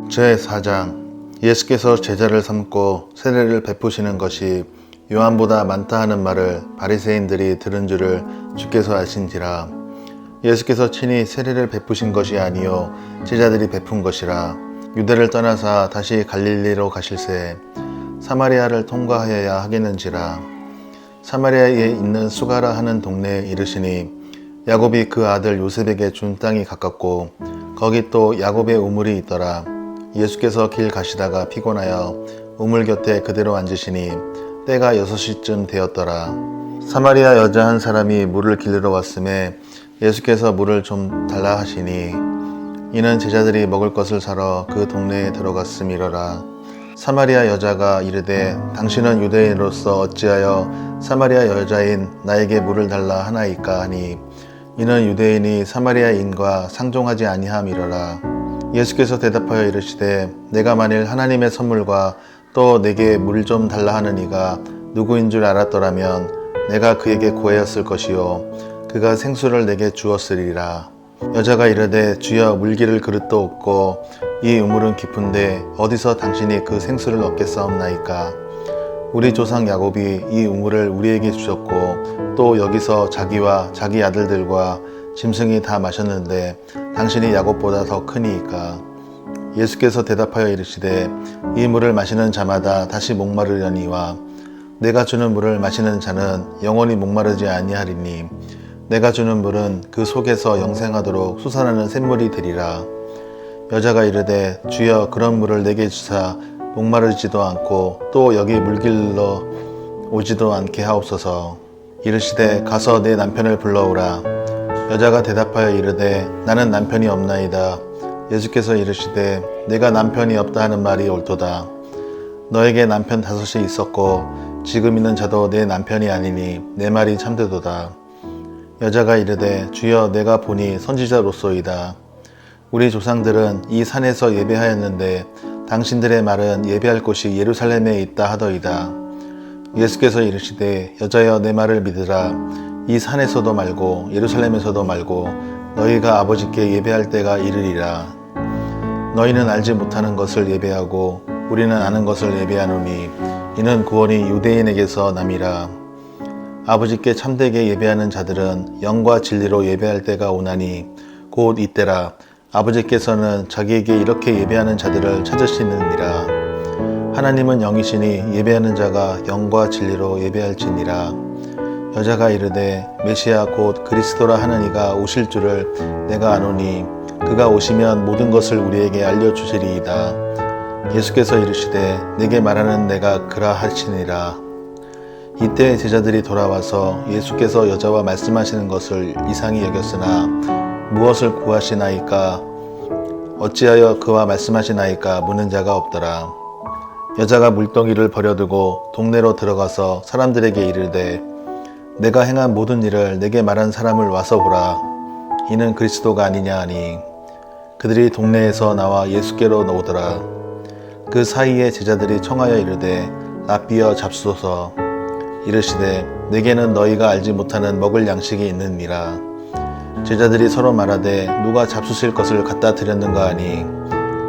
제4장 예수께서 제자를 삼고 세례를 베푸시는 것이 요한보다 많다 하는 말을 바리새인들이 들은 줄을 주께서 아신지라. 예수께서 친히 세례를 베푸신 것이 아니요 제자들이 베푼 것이라. 유대를 떠나사 다시 갈릴리로 가실새 사마리아를 통과하여야 하겠는지라. 사마리아에 있는 수가라 하는 동네에 이르시니 야곱이 그 아들 요셉에게 준 땅이 가깝고 거기 또 야곱의 우물이 있더라. 예수께서 길 가시다가 피곤하여 우물 곁에 그대로 앉으시니 때가 6시쯤 되었더라. 사마리아 여자 한 사람이 물을 길르러 왔음에 예수께서 물을 좀 달라 하시니 이는 제자들이 먹을 것을 사러 그 동네에 들어갔음이러라. 사마리아 여자가 이르되 당신은 유대인으로서 어찌하여 사마리아 여자인 나에게 물을 달라 하나이까 하니 이는 유대인이 사마리아인과 상종하지 아니함이러라. 예수께서 대답하여 이르시되 내가 만일 하나님의 선물과 또 내게 물 좀 달라 하는 이가 누구인 줄 알았더라면 내가 그에게 구하였을 것이요 그가 생수를 내게 주었으리라. 여자가 이르되 주여 물기를 그릇도 없고 이 우물은 깊은데 어디서 당신이 그 생수를 얻겠사옵나이까. 우리 조상 야곱이 이 우물을 우리에게 주셨고 또 여기서 자기와 자기 아들들과 짐승이 다 마셨는데 당신이 야곱보다 더 크니이까. 예수께서 대답하여 이르시되 이 물을 마시는 자마다 다시 목마르려니와 내가 주는 물을 마시는 자는 영원히 목마르지 아니하리니 내가 주는 물은 그 속에서 영생하도록 솟아나는 샘물이 되리라. 여자가 이르되 주여 그런 물을 내게 주사 목마르지도 않고 또 여기 물길러 오지도 않게 하옵소서. 이르시되 가서 내 남편을 불러오라. 여자가 대답하여 이르되 나는 남편이 없나이다. 예수께서 이르시되 내가 남편이 없다 하는 말이 옳도다. 너에게 남편 5이 있었고 지금 있는 자도 내 남편이 아니니 내 말이 참되도다. 여자가 이르되 주여 내가 보니 선지자로소이다. 우리 조상들은 이 산에서 예배하였는데 당신들의 말은 예배할 곳이 예루살렘에 있다 하더이다. 예수께서 이르시되 여자여 내 말을 믿으라. 이 산에서도 말고 예루살렘에서도 말고 너희가 아버지께 예배할 때가 이르리라. 너희는 알지 못하는 것을 예배하고 우리는 아는 것을 예배하노니 이는 구원이 유대인에게서 남이라. 아버지께 참되게 예배하는 자들은 영과 진리로 예배할 때가 오나니 곧 이때라. 아버지께서는 자기에게 이렇게 예배하는 자들을 찾으시느니라. 하나님은 영이시니 예배하는 자가 영과 진리로 예배할지니라. 여자가 이르되 메시아 곧 그리스도라 하는 이가 오실 줄을 내가 아노니 그가 오시면 모든 것을 우리에게 알려주시리이다. 예수께서 이르시되 내게 말하는 내가 그라 하시니라. 이때 제자들이 돌아와서 예수께서 여자와 말씀하시는 것을 이상히 여겼으나 무엇을 구하시나이까 어찌하여 그와 말씀하시나이까 묻는 자가 없더라. 여자가 물동이를 버려두고 동네로 들어가서 사람들에게 이르되 내가 행한 모든 일을 내게 말한 사람을 와서 보라. 이는 그리스도가 아니냐 하니 그들이 동네에서 나와 예수께로 오더라. 그 사이에 제자들이 청하여 이르되 랍비여 잡수소서. 이르시되 내게는 너희가 알지 못하는 먹을 양식이 있느니라. 제자들이 서로 말하되 누가 잡수실 것을 갖다 드렸는가 하니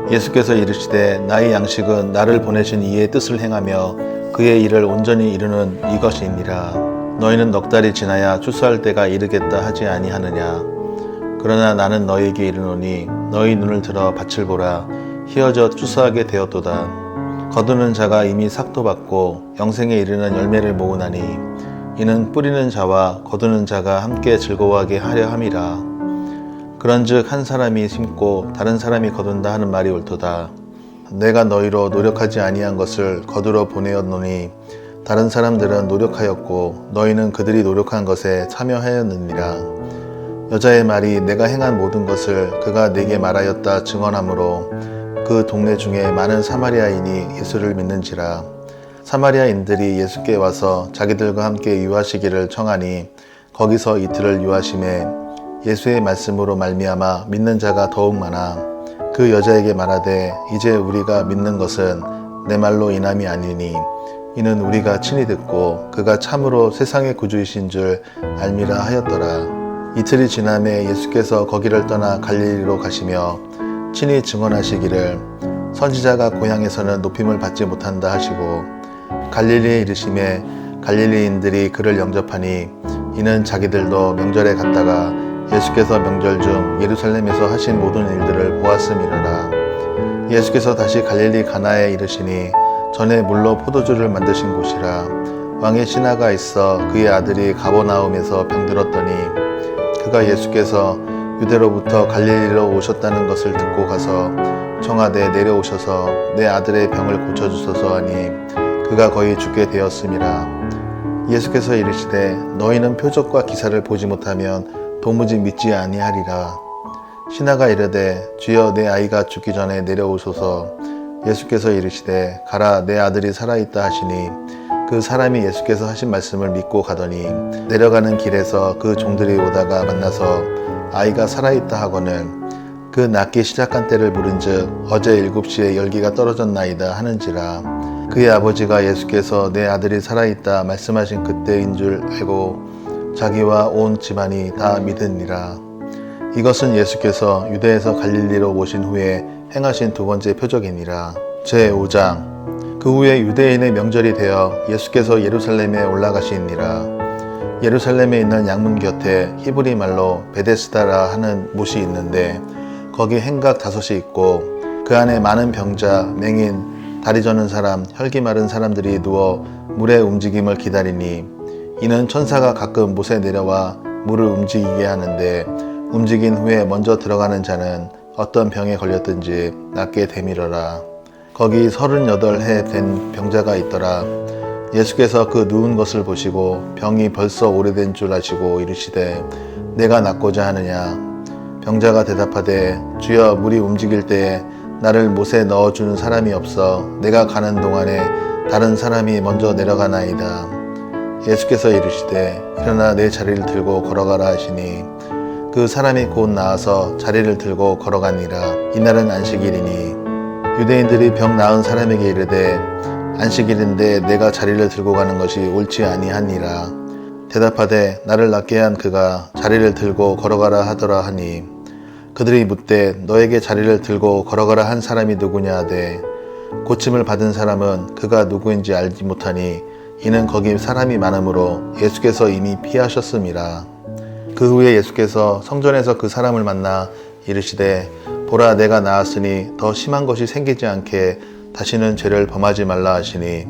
예수께서 이르시되 나의 양식은 나를 보내신 이의 뜻을 행하며 그의 일을 온전히 이루는 이것이니라. 너희는 넉 달이 지나야 추수할 때가 이르겠다 하지 아니하느냐. 그러나 나는 너희에게 이르노니 너희 눈을 들어 밭을 보라. 희어져 추수하게 되었도다. 거두는 자가 이미 삭도 받고 영생에 이르는 열매를 모으나니 이는 뿌리는 자와 거두는 자가 함께 즐거워하게 하려 함이라. 그런즉 한 사람이 심고 다른 사람이 거둔다 하는 말이 옳도다. 내가 너희로 노력하지 아니한 것을 거두러 보내었노니 다른 사람들은 노력하였고 너희는 그들이 노력한 것에 참여하였느니라. 여자의 말이 내가 행한 모든 것을 그가 내게 말하였다 증언하므로 그 동네 중에 많은 사마리아인이 예수를 믿는지라. 사마리아인들이 예수께 와서 자기들과 함께 유하시기를 청하니 거기서 이틀을 유하심에 예수의 말씀으로 말미암아 믿는 자가 더욱 많아. 그 여자에게 말하되 이제 우리가 믿는 것은 내 말로 인함이 아니니 이는 우리가 친히 듣고 그가 참으로 세상의 구주이신 줄 알미라 하였더라. 이틀이 지남에 예수께서 거기를 떠나 갈릴리로 가시며 친히 증언하시기를 선지자가 고향에서는 높임을 받지 못한다 하시고 갈릴리에 이르심에 갈릴리인들이 그를 영접하니 이는 자기들도 명절에 갔다가 예수께서 명절 중 예루살렘에서 하신 모든 일들을 보았음이로라. 예수께서 다시 갈릴리 가나에 이르시니 전에 물로 포도주를 만드신 곳이라. 왕의 신하가 있어 그의 아들이 가버나움에서 병들었더니 그가 예수께서 유대로부터 갈릴리로 오셨다는 것을 듣고 가서 청하되 내려오셔서 내 아들의 병을 고쳐주소서 하니 그가 거의 죽게 되었음이라. 예수께서 이르시되 너희는 표적과 기사를 보지 못하면 도무지 믿지 아니하리라. 신하가 이르되 주여 내 아이가 죽기 전에 내려오소서. 예수께서 이르시되 가라 내 아들이 살아있다 하시니 그 사람이 예수께서 하신 말씀을 믿고 가더니 내려가는 길에서 그 종들이 오다가 만나서 아이가 살아있다 하거늘 그 낫기 시작한 때를 물은즉 어제 7시에 열기가 떨어졌나이다 하는지라. 그의 아버지가 예수께서 내 아들이 살아있다 말씀하신 그때인 줄 알고 자기와 온 집안이 다 믿으니라. 이것은 예수께서 유대에서 갈릴리로 오신 후에 행하신 두 번째 표적이니라. 제5장. 그 후에 유대인의 명절이 되어 예수께서 예루살렘에 올라가시니라. 예루살렘에 있는 양문 곁에 히브리 말로 베데스다라 하는 못이 있는데 거기 행각 5이 있고 그 안에 많은 병자, 맹인, 다리 저는 사람, 혈기 마른 사람들이 누워 물의 움직임을 기다리니 이는 천사가 가끔 못에 내려와 물을 움직이게 하는데 움직인 후에 먼저 들어가는 자는 어떤 병에 걸렸든지 낫게 되밀어라. 거기 38해 된 병자가 있더라. 예수께서 그 누운 것을 보시고 병이 벌써 오래된 줄 아시고 이르시되 내가 낫고자 하느냐. 병자가 대답하되 주여 물이 움직일 때에 나를 못에 넣어주는 사람이 없어 내가 가는 동안에 다른 사람이 먼저 내려가나이다. 예수께서 이르시되 일어나 내 자리를 들고 걸어가라 하시니 그 사람이 곧 나와서 자리를 들고 걸어가니라. 이날은 안식일이니 유대인들이 병 나은 사람에게 이르되 안식일인데 내가 자리를 들고 가는 것이 옳지 아니하니라. 대답하되 나를 낫게 한 그가 자리를 들고 걸어가라 하더라 하니 그들이 묻되 너에게 자리를 들고 걸어가라 한 사람이 누구냐 하되 고침을 받은 사람은 그가 누구인지 알지 못하니 이는 거기 사람이 많으므로 예수께서 이미 피하셨음이라. 그 후에 예수께서 성전에서 그 사람을 만나 이르시되 보라 내가 나았으니 더 심한 것이 생기지 않게 다시는 죄를 범하지 말라 하시니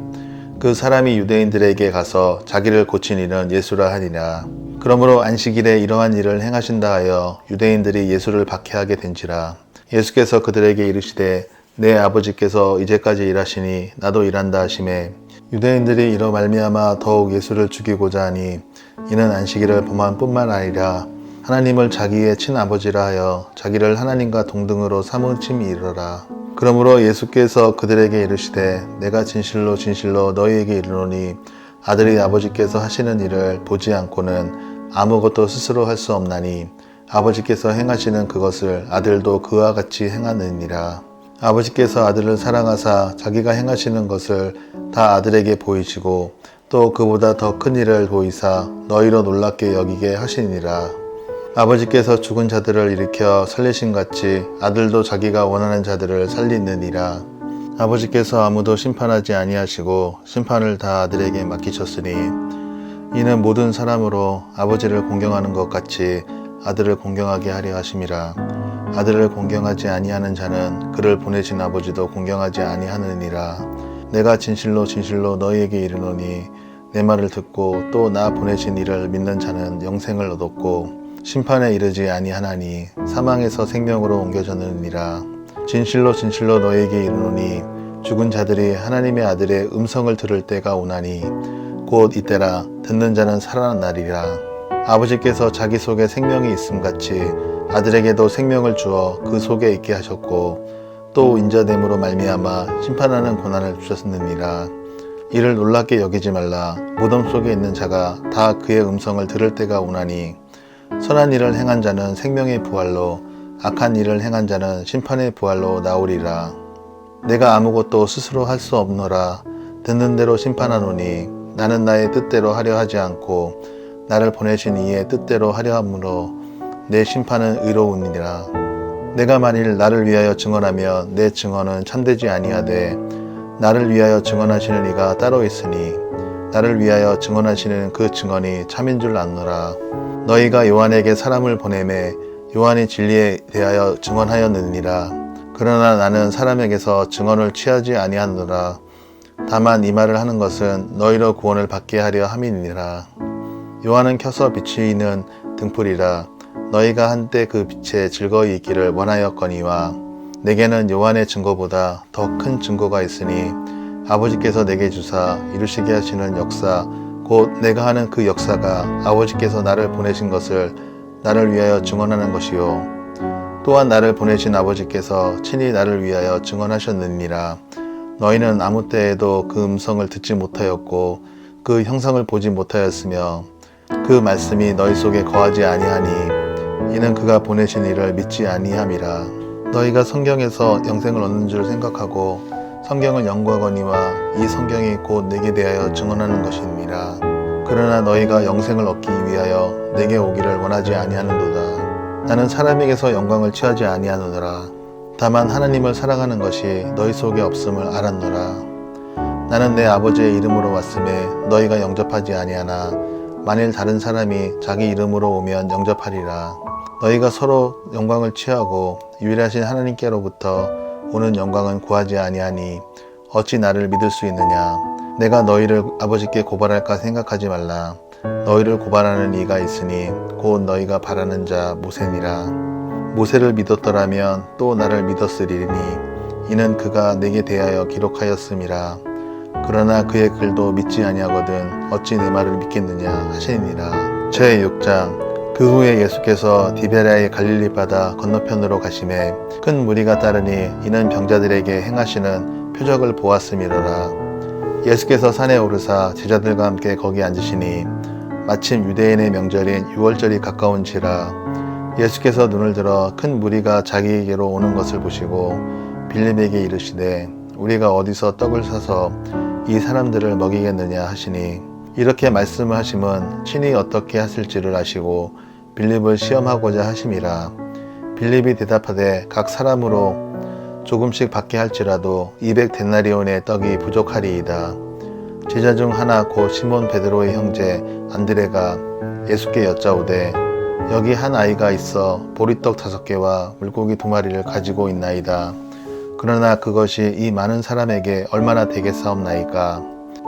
그 사람이 유대인들에게 가서 자기를 고친 이는 예수라 하니라. 그러므로 안식일에 이러한 일을 행하신다 하여 유대인들이 예수를 박해하게 된지라. 예수께서 그들에게 이르시되 내 아버지께서 이제까지 일하시니 나도 일한다 하시매 유대인들이 이로 말미암아 더욱 예수를 죽이고자 하니 이는 안식일을 범한 뿐만 아니라 하나님을 자기의 친아버지라 하여 자기를 하나님과 동등으로 삼으심이 이르라. 그러므로 예수께서 그들에게 이르시되 내가 진실로 진실로 너희에게 이르노니 아들이 아버지께서 하시는 일을 보지 않고는 아무것도 스스로 할 수 없나니 아버지께서 행하시는 그것을 아들도 그와 같이 행하느니라. 아버지께서 아들을 사랑하사 자기가 행하시는 것을 다 아들에게 보이시고 또 그보다 더 큰 일을 보이사 너희로 놀랍게 여기게 하시니라. 아버지께서 죽은 자들을 일으켜 살리신 같이 아들도 자기가 원하는 자들을 살리느니라. 아버지께서 아무도 심판하지 아니하시고 심판을 다 아들에게 맡기셨으니 이는 모든 사람으로 아버지를 공경하는 것 같이 아들을 공경하게 하려 하심이라. 아들을 공경하지 아니하는 자는 그를 보내신 아버지도 공경하지 아니하느니라. 내가 진실로 진실로 너희에게 이르노니 내 말을 듣고 또 나 보내신 이를 믿는 자는 영생을 얻었고 심판에 이르지 아니하나니 사망에서 생명으로 옮겨졌느니라. 진실로 진실로 너희에게 이르노니 죽은 자들이 하나님의 아들의 음성을 들을 때가 오나니 곧 이때라. 듣는 자는 살아나리라. 아버지께서 자기 속에 생명이 있음같이 아들에게도 생명을 주어 그 속에 있게 하셨고 또 인자됨으로 말미암아 심판하는 고난을 주셨느니라. 이를 놀랍게 여기지 말라. 무덤 속에 있는 자가 다 그의 음성을 들을 때가 오나니 선한 일을 행한 자는 생명의 부활로 악한 일을 행한 자는 심판의 부활로 나오리라. 내가 아무것도 스스로 할 수 없노라. 듣는 대로 심판하노니 나는 나의 뜻대로 하려 하지 않고 나를 보내신 이의 뜻대로 하려 함으로 내 심판은 의로우니라. 내가 만일 나를 위하여 증언하면 내 증언은 참되지 아니하되 나를 위하여 증언하시는 이가 따로 있으니 나를 위하여 증언하시는 그 증언이 참인 줄 아노라. 너희가 요한에게 사람을 보내매 요한이 진리에 대하여 증언하였느니라. 그러나 나는 사람에게서 증언을 취하지 아니하노라. 다만 이 말을 하는 것은 너희로 구원을 받게 하려 함이니라. 요한은 켜서 비추이는 등불이라. 너희가 한때 그 빛에 즐거이 있기를 원하였거니와 내게는 요한의 증거보다 더 큰 증거가 있으니 아버지께서 내게 주사 이루시게 하시는 역사 곧 내가 하는 그 역사가 아버지께서 나를 보내신 것을 나를 위하여 증언하는 것이요 또한 나를 보내신 아버지께서 친히 나를 위하여 증언하셨느니라. 너희는 아무 때에도 그 음성을 듣지 못하였고 그 형상을 보지 못하였으며 그 말씀이 너희 속에 거하지 아니하니 이는 그가 보내신 이를 믿지 아니함이라. 너희가 성경에서 영생을 얻는 줄 생각하고 성경을 연구하거니와 이 성경이 곧 내게 대하여 증언하는 것이니라. 그러나 너희가 영생을 얻기 위하여 내게 오기를 원하지 아니하는도다. 나는 사람에게서 영광을 취하지 아니하노라. 다만 하나님을 사랑하는 것이 너희 속에 없음을 알았노라. 나는 내 아버지의 이름으로 왔음에 너희가 영접하지 아니하나 만일 다른 사람이 자기 이름으로 오면 영접하리라. 너희가 서로 영광을 취하고 유일하신 하나님께로부터 오는 영광은 구하지 아니하니 어찌 나를 믿을 수 있느냐. 내가 너희를 아버지께 고발할까 생각하지 말라. 너희를 고발하는 이가 있으니 곧 너희가 바라는 자 모세니라. 모세를 믿었더라면 또 나를 믿었으리니 이는 그가 내게 대하여 기록하였음이라. 그러나 그의 글도 믿지 아니하거든 어찌 내 말을 믿겠느냐 하시니라. 제6장. 그 후에 예수께서 디베랴의 갈릴리 바다 건너편으로 가시매 큰 무리가 따르니 이는 병자들에게 행하시는 표적을 보았음이로라. 예수께서 산에 오르사 제자들과 함께 거기 앉으시니 마침 유대인의 명절인 유월절이 가까운지라. 예수께서 눈을 들어 큰 무리가 자기에게로 오는 것을 보시고 빌립에게 이르시되 우리가 어디서 떡을 사서 이 사람들을 먹이겠느냐 하시니 이렇게 말씀을 하심은 친히 어떻게 하실지를 아시고 빌립을 시험하고자 하심이라. 빌립이 대답하되 각 사람으로 조금씩 받게 할지라도 200데나리온의 떡이 부족하리이다. 제자 중 하나 곧 시몬 베드로의 형제 안드레가 예수께 여짜오되 여기 한 아이가 있어 보리떡 5개와 물고기 2마리를 가지고 있나이다. 그러나 그것이 이 많은 사람에게 얼마나 되겠사옵나이까.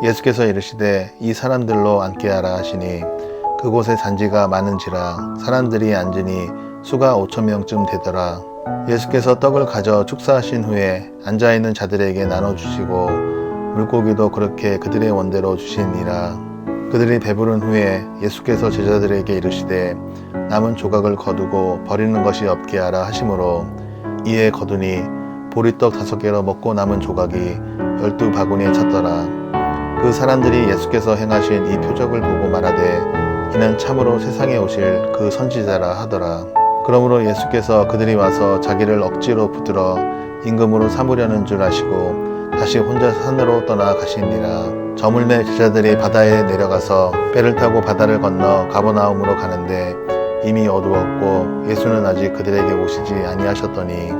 예수께서 이르시되 이 사람들로 앉게 하라 하시니 그곳에 잔지가 많은지라 사람들이 앉으니 수가 5,000명쯤 되더라. 예수께서 떡을 가져 축사하신 후에 앉아있는 자들에게 나눠주시고 물고기도 그렇게 그들의 원대로 주시니라. 그들이 배부른 후에 예수께서 제자들에게 이르시되 남은 조각을 거두고 버리는 것이 없게 하라 하시므로 이에 거두니 보리떡 5개로 먹고 남은 조각이 12바구니에 찼더라. 그 사람들이 예수께서 행하신 이 표적을 보고 말하되 이는 참으로 세상에 오실 그 선지자라 하더라. 그러므로 예수께서 그들이 와서 자기를 억지로 붙들어 임금으로 삼으려는 줄 아시고 다시 혼자 산으로 떠나가시니라. 저물매 제자들이 바다에 내려가서 배를 타고 바다를 건너 가버나움으로 가는데 이미 어두웠고 예수는 아직 그들에게 오시지 아니하셨더니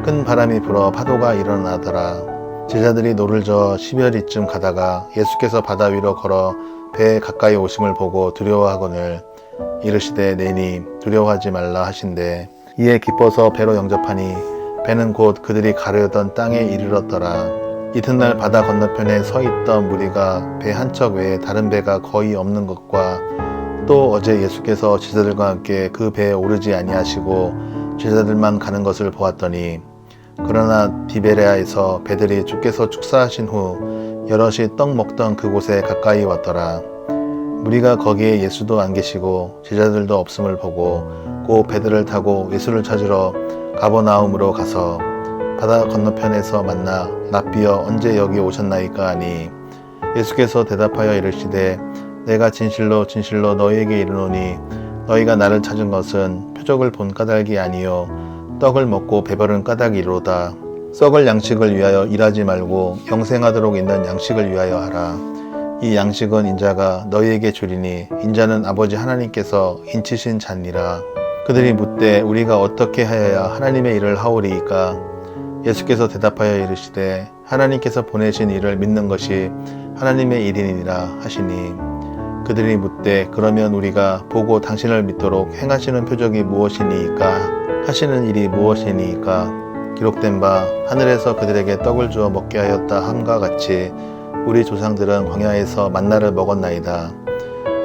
큰 바람이 불어 파도가 일어나더라. 제자들이 노를 저어 10여리쯤 가다가 예수께서 바다 위로 걸어 배에 가까이 오심을 보고 두려워하거늘 이르시되 내니 두려워하지 말라 하신대 이에 기뻐서 배로 영접하니 배는 곧 그들이 가려던 땅에 이르렀더라. 이튿날 바다 건너편에 서 있던 무리가 배 한 척 외에 다른 배가 거의 없는 것과 또 어제 예수께서 제자들과 함께 그 배에 오르지 아니하시고 제자들만 가는 것을 보았더니 그러나 디베랴에서 배들이 주께서 축사하신 후 여럿이 떡 먹던 그곳에 가까이 왔더라. 무리가 거기에 예수도 안 계시고 제자들도 없음을 보고 그 배들을 타고 예수를 찾으러 가버나움으로 가서 바다 건너편에서 만나 낯비어 언제 여기 오셨나이까 하니 예수께서 대답하여 이르시되 내가 진실로 진실로 너희에게 이르노니 너희가 나를 찾은 것은 표적을 본 까닭이 아니요 떡을 먹고 배부른 까닭이로다. 썩을 양식을 위하여 일하지 말고 영생하도록 있는 양식을 위하여 하라. 이 양식은 인자가 너희에게 주리니 인자는 아버지 하나님께서 인치신 자니라. 그들이 묻되 우리가 어떻게 하여야 하나님의 일을 하오리이까? 예수께서 대답하여 이르시되 하나님께서 보내신 이를 믿는 것이 하나님의 일이니라 하시니, 그들이 묻되 그러면 우리가 보고 당신을 믿도록 행하시는 표적이 무엇이니이까? 하시는 일이 무엇이니이까? 기록된 바 하늘에서 그들에게 떡을 주어 먹게 하였다 함과 같이 우리 조상들은 광야에서 만나를 먹었나이다.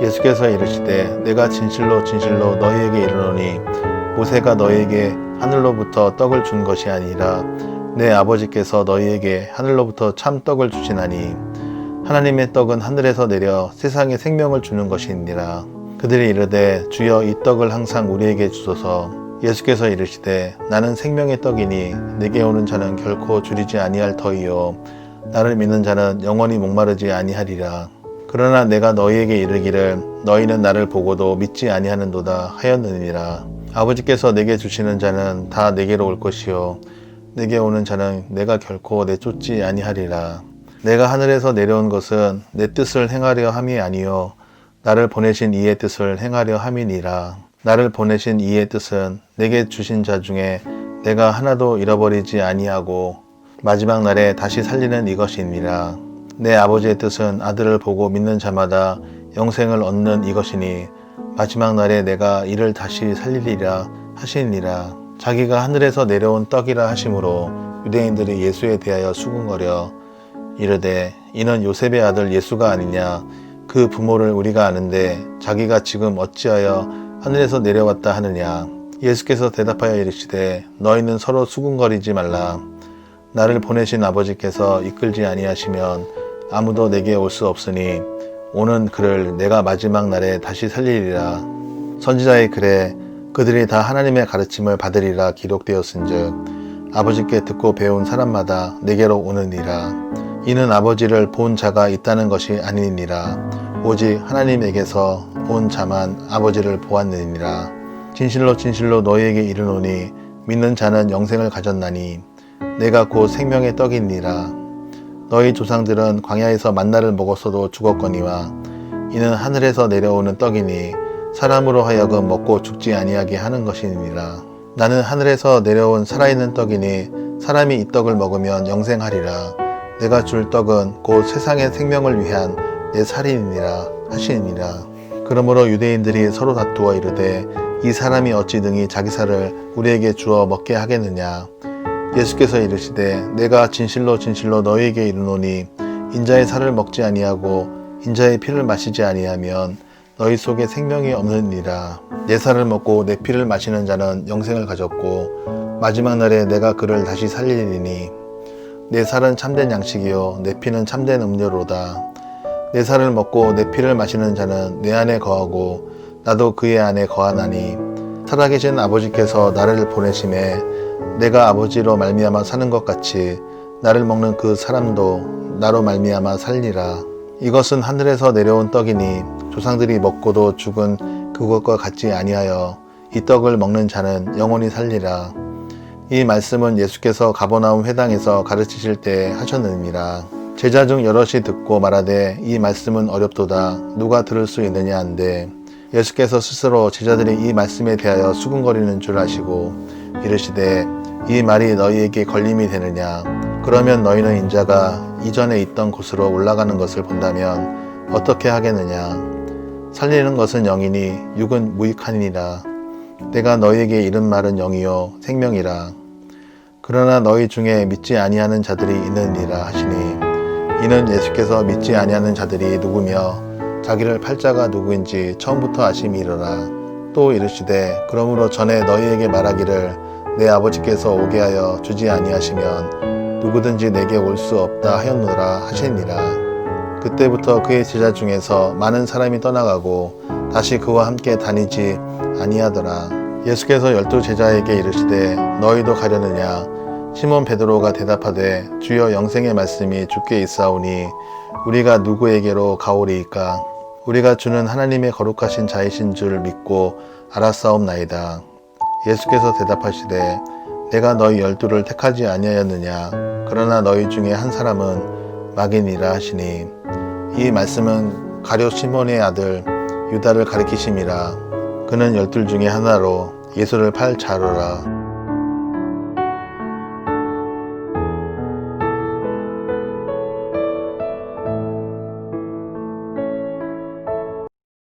예수께서 이르시되 내가 진실로 진실로 너희에게 이르노니 모세가 너희에게 하늘로부터 떡을 준 것이 아니라 내 아버지께서 너희에게 하늘로부터 참 떡을 주시나니, 하나님의 떡은 하늘에서 내려 세상에 생명을 주는 것이니라. 그들이 이르되 주여 이 떡을 항상 우리에게 주소서. 예수께서 이르시되 나는 생명의 떡이니 내게 오는 자는 결코 줄이지 아니할 터이요 나를 믿는 자는 영원히 목마르지 아니하리라. 그러나 내가 너희에게 이르기를 너희는 나를 보고도 믿지 아니하는도다 하였느니라. 아버지께서 내게 주시는 자는 다 내게로 올 것이요 내게 오는 자는 내가 결코 내쫓지 아니하리라. 내가 하늘에서 내려온 것은 내 뜻을 행하려 함이 아니요 나를 보내신 이의 뜻을 행하려 함이니라. 나를 보내신 이의 뜻은 내게 주신 자 중에 내가 하나도 잃어버리지 아니하고 마지막 날에 다시 살리는 이것이니라. 내 아버지의 뜻은 아들을 보고 믿는 자마다 영생을 얻는 이것이니 마지막 날에 내가 이를 다시 살리리라 하시니라. 자기가 하늘에서 내려온 떡이라 하심으로 유대인들이 예수에 대하여 수군거려 이르되 이는 요셉의 아들 예수가 아니냐? 그 부모를 우리가 아는데 자기가 지금 어찌하여 하늘에서 내려왔다 하느냐? 예수께서 대답하여 이르시되 너희는 서로 수군거리지 말라. 나를 보내신 아버지께서 이끌지 아니하시면 아무도 내게 올 수 없으니 오는 그를 내가 마지막 날에 다시 살리리라. 선지자의 글에 그들이 다 하나님의 가르침을 받으리라 기록되었은즉 아버지께 듣고 배운 사람마다 내게로 오느니라. 이는 아버지를 본 자가 있다는 것이 아니니라. 오직 하나님에게서 본 자만 아버지를 보았느니라. 진실로 진실로 너희에게 이르노니 믿는 자는 영생을 가졌나니 내가 곧 생명의 떡이니라. 너희 조상들은 광야에서 만나를 먹었어도 죽었거니와 이는 하늘에서 내려오는 떡이니 사람으로 하여금 먹고 죽지 아니하게 하는 것이니라. 나는 하늘에서 내려온 살아있는 떡이니 사람이 이 떡을 먹으면 영생하리라. 내가 줄 떡은 곧 세상의 생명을 위한 내 살이니라 하시니라. 그러므로 유대인들이 서로 다투어 이르되 이 사람이 어찌 능히 자기 살을 우리에게 주어 먹게 하겠느냐? 예수께서 이르시되 내가 진실로 진실로 너희에게 이르노니 인자의 살을 먹지 아니하고 인자의 피를 마시지 아니하면 너희 속에 생명이 없느니라. 내 살을 먹고 내 피를 마시는 자는 영생을 가졌고 마지막 날에 내가 그를 다시 살리리니 내 살은 참된 양식이요 내 피는 참된 음료로다. 내 살을 먹고 내 피를 마시는 자는 내 안에 거하고 나도 그의 안에 거하나니 살아계신 아버지께서 나를 보내심에 내가 아버지로 말미암아 사는 것 같이 나를 먹는 그 사람도 나로 말미암아 살리라. 이것은 하늘에서 내려온 떡이니 조상들이 먹고도 죽은 그것과 같지 아니하여 이 떡을 먹는 자는 영원히 살리라. 이 말씀은 예수께서 가버나움 회당에서 가르치실 때 하셨느니라. 제자 중 여럿이 듣고 말하되 이 말씀은 어렵도다 누가 들을 수 있느냐 한데 예수께서 스스로 제자들이 이 말씀에 대하여 수군거리는 줄 아시고 이르시되 이 말이 너희에게 걸림이 되느냐? 그러면 너희는 인자가 이전에 있던 곳으로 올라가는 것을 본다면 어떻게 하겠느냐? 살리는 것은 영이니 육은 무익하니라. 내가 너희에게 이른 말은 영이요 생명이라. 그러나 너희 중에 믿지 아니하는 자들이 있느니라 하시니 이는 예수께서 믿지 아니하는 자들이 누구며 자기를 팔 자가 누구인지 처음부터 아심이로라. 또 이르시되 그러므로 전에 너희에게 말하기를 내 아버지께서 오게 하여 주지 아니하시면 누구든지 내게 올 수 없다 하였노라 하시니라. 그때부터 그의 제자 중에서 많은 사람이 떠나가고 다시 그와 함께 다니지 아니하더라. 예수께서 12 제자에게 이르시되 너희도 가려느냐? 시몬 베드로가 대답하되 주여 영생의 말씀이 주께 있사오니 우리가 누구에게로 가오리이까? 우리가 주는 하나님의 거룩하신 자이신 줄 믿고 알았사옵나이다. 예수께서 대답하시되 내가 너희 12를 택하지 아니하였느냐? 그러나 너희 중에 한 사람은 마귀니라 하시니 이 말씀은 가룟 시몬의 아들 유다를 가리키심이라. 그는 12 중에 하나로 예수를 팔 자루라.